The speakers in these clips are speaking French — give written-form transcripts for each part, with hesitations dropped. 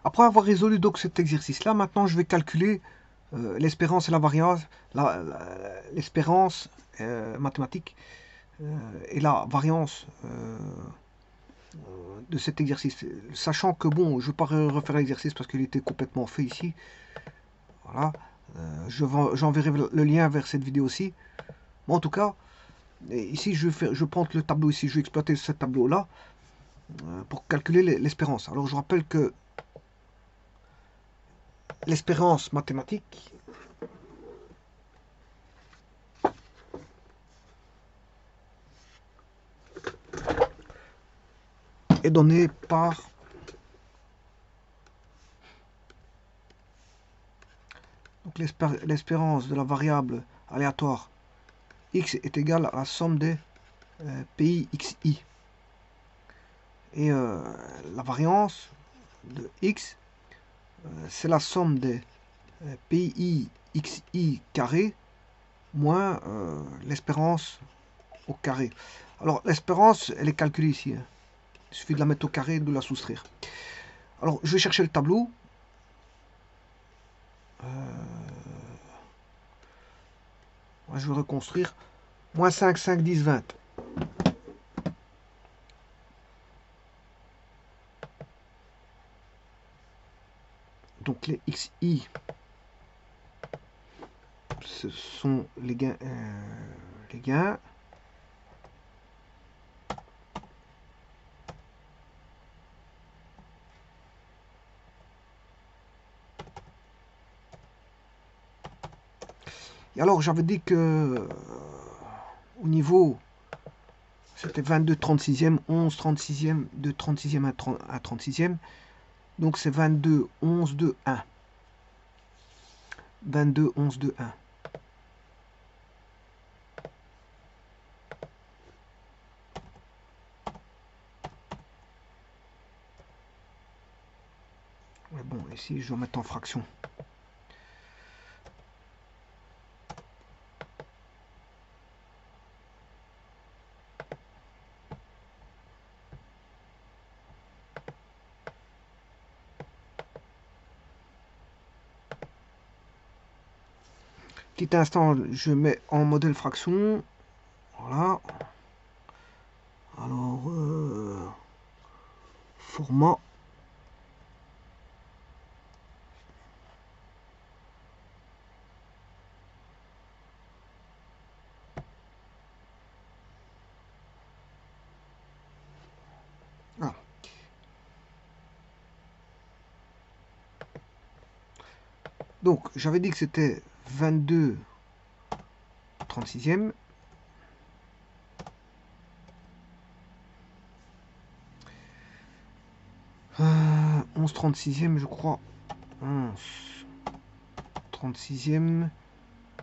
Après avoir résolu donc cet exercice-là, maintenant je vais calculer l'espérance et la variance, l'espérance mathématique et la variance de cet exercice. Sachant que bon, je ne vais pas refaire l'exercice parce qu'il était complètement fait ici. Voilà. J'enverrai le lien vers cette vidéo aussi. Bon, en tout cas, ici je prends le tableau ici, je vais exploiter ce tableau-là pour calculer l'espérance. Alors je rappelle que l'espérance mathématique est donnée par l'espérance de la variable aléatoire x est égale à la somme des PI xi. Et la variance de x, c'est la somme des PI xi carré moins l'espérance au carré. Alors l'espérance, elle est calculée ici. Hein. Il suffit de la mettre au carré et de la soustraire. Alors je vais chercher le tableau. Je vais reconstruire. Moins 5, 5, 10, 20. Donc les xi, ce sont les gains. Les gains. Et alors j'avais dit que au niveau, c'était 22 36e, 11 36e, de 36e à 36e. Donc c'est 22, 11, 2, 1. 22, 11, 2, 1. Ouais, bon, ici je vais mettre en fraction. Petit instant, je mets en modèle fraction. Voilà. Alors, format. Ah. Donc, j'avais dit que c'était 22 36e. 11 36e, je crois. 11 36e.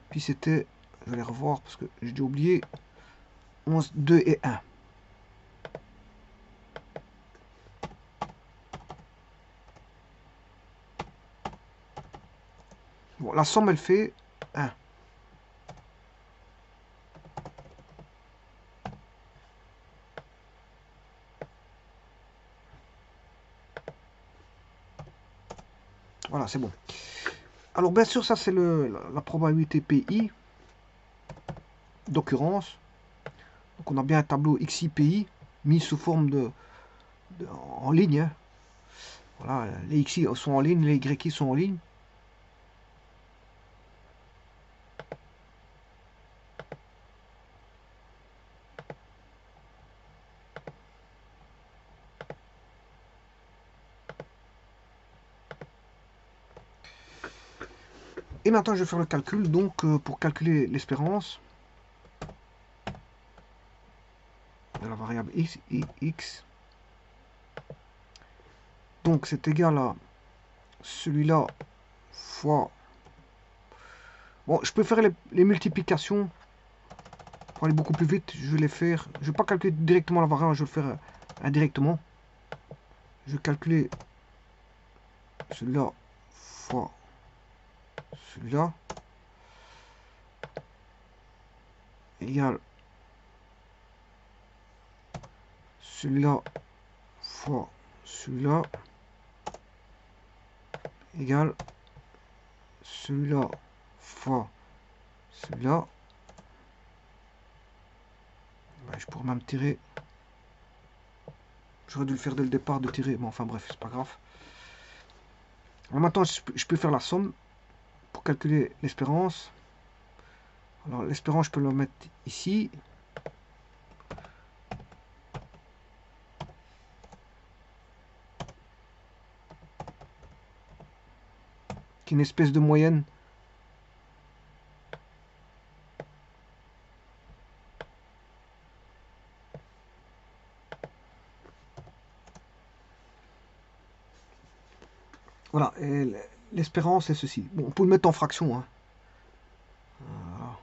Puis c'était, je vais les revoir parce que j'ai oublié. 11, 2 et 1. Bon, la somme, elle fait 1. Voilà, c'est bon. Alors, bien sûr, ça, c'est la probabilité PI d'occurrence. Donc, on a bien un tableau XI-PI mis sous forme en ligne. Hein. Voilà, les XI sont en ligne, les YI sont en ligne. Et maintenant, je vais faire le calcul. Donc, pour calculer l'espérance de la variable x, donc c'est égal à celui-là fois... Bon, je peux faire les multiplications pour aller beaucoup plus vite. Je vais les faire... Je ne vais pas calculer directement la variable, je vais le faire indirectement. Je vais calculer celui-là fois celui-là égale celui-là fois celui-là égale celui-là fois celui-là. Ouais, je pourrais même tirer. J'aurais dû le faire dès le départ de tirer. Bon, enfin bref, c'est pas grave. Alors maintenant, je peux faire la somme pour calculer l'espérance. Alors l'espérance, je peux le mettre ici. Qui est une espèce de moyenne. Voilà, et l'espérance est ceci. Bon, on peut le mettre en fraction. Hein. Voilà.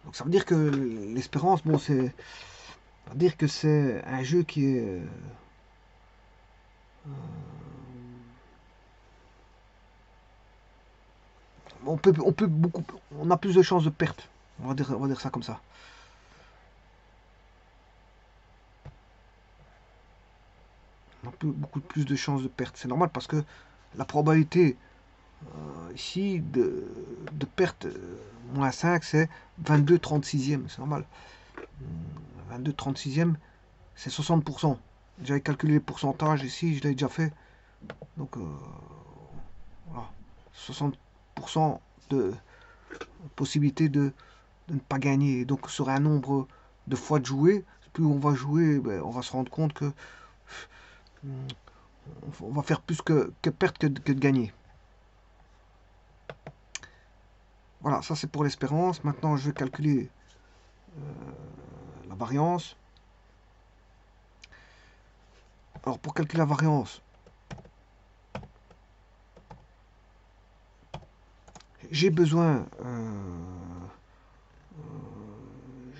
Donc ça veut dire que l'espérance, bon, c'est... Ça veut dire que c'est un jeu qui est... on peut beaucoup... On a plus de chances de perte. On va dire ça comme ça. On a beaucoup plus de chances de perte. C'est normal parce que la probabilité ici de perte moins 5, c'est 22,36e. C'est normal. 22,36e, c'est 60%. J'avais calculé les pourcentages ici, je l'ai déjà fait. Donc voilà, 60% de possibilité de ne pas gagner. Donc sur un nombre de fois de jouer, plus on va jouer, ben, on va se rendre compte que on va faire plus que perdre que de gagner. Voilà, ça c'est pour l'espérance. Maintenant, je vais calculer la variance. Alors, pour calculer la variance, j'ai besoin,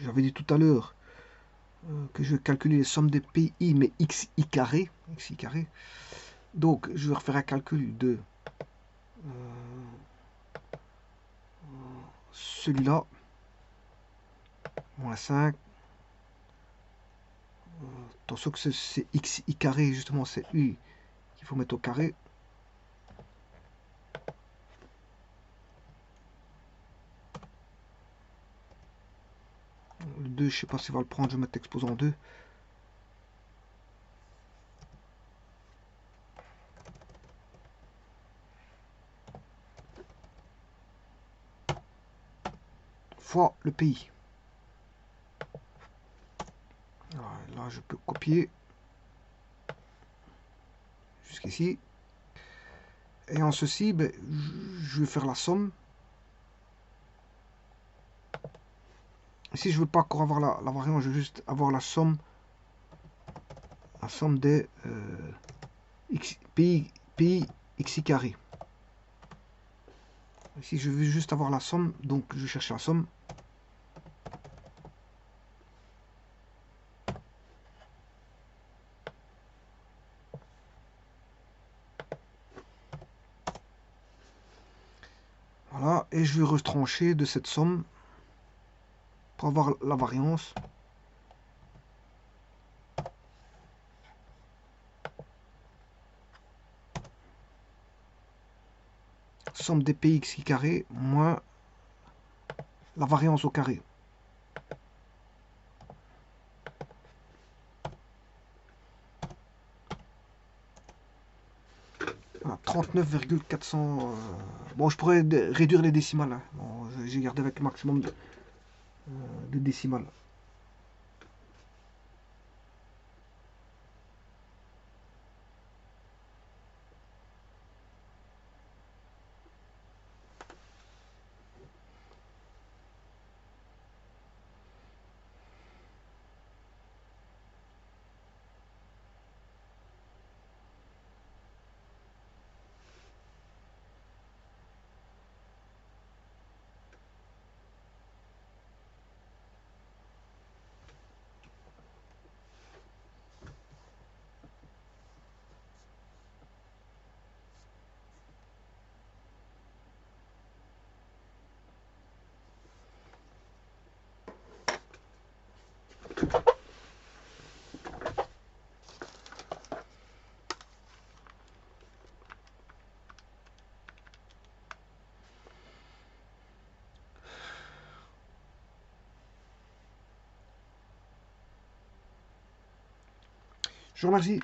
j'avais dit tout à l'heure, que je vais calculer les sommes des PI, mais xi carré. Xi carré. Donc, je vais refaire un calcul de celui-là, moins 5. Attention que c'est xi carré, justement, c'est u qu'il faut mettre au carré. Le 2, je ne sais pas si on va le prendre, je vais mettre exposant 2. Fois le pays. Alors, là, je peux copier jusqu'ici. Et en ceci, ben, je vais faire la somme. Ici, je ne veux pas encore avoir la variance, je veux juste avoir la somme des pays xi carré. Ici, je veux juste avoir la somme, donc je cherche la somme. Voilà, et je vais retrancher de cette somme pour avoir la variance. Somme des pays xi carré moins la variance au carré. Voilà, 39,400. Bon, je pourrais réduire les décimales. Hein. Bon, j'ai gardé avec le maximum de décimales. Je vous remercie.